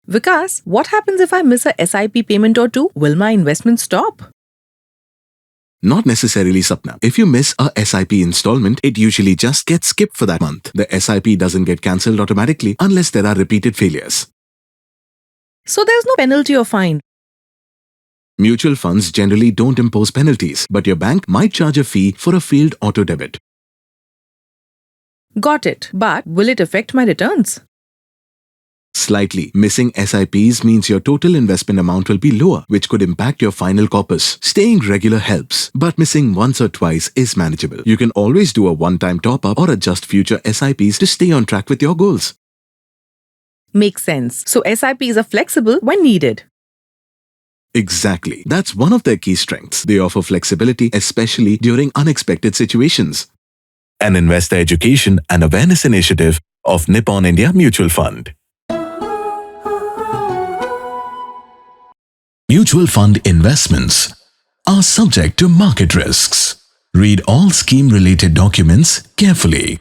Vikas, what happens if I miss a SIP payment or two? Will my investment stop? Not necessarily, Sapna. If you miss a SIP installment, it usually just gets skipped for that month. The SIP doesn't get cancelled automatically unless there are repeated failures. So there's no penalty or fine. Mutual funds generally don't impose penalties, but your bank might charge a fee for a failed auto debit. Got it. But will it affect my returns? Slightly. Missing SIPs means your total investment amount will be lower, which could impact your final corpus. Staying regular helps, but missing once or twice is manageable. You can always do a one-time top-up or adjust future SIPs to stay on track with your goals. Makes sense. So SIPs are flexible when needed. Exactly. That's one of their key strengths. They offer flexibility, especially during unexpected situations. An investor education and awareness initiative of Nippon India Mutual Fund. Mutual fund investments are subject to market risks. Read all scheme-related documents carefully.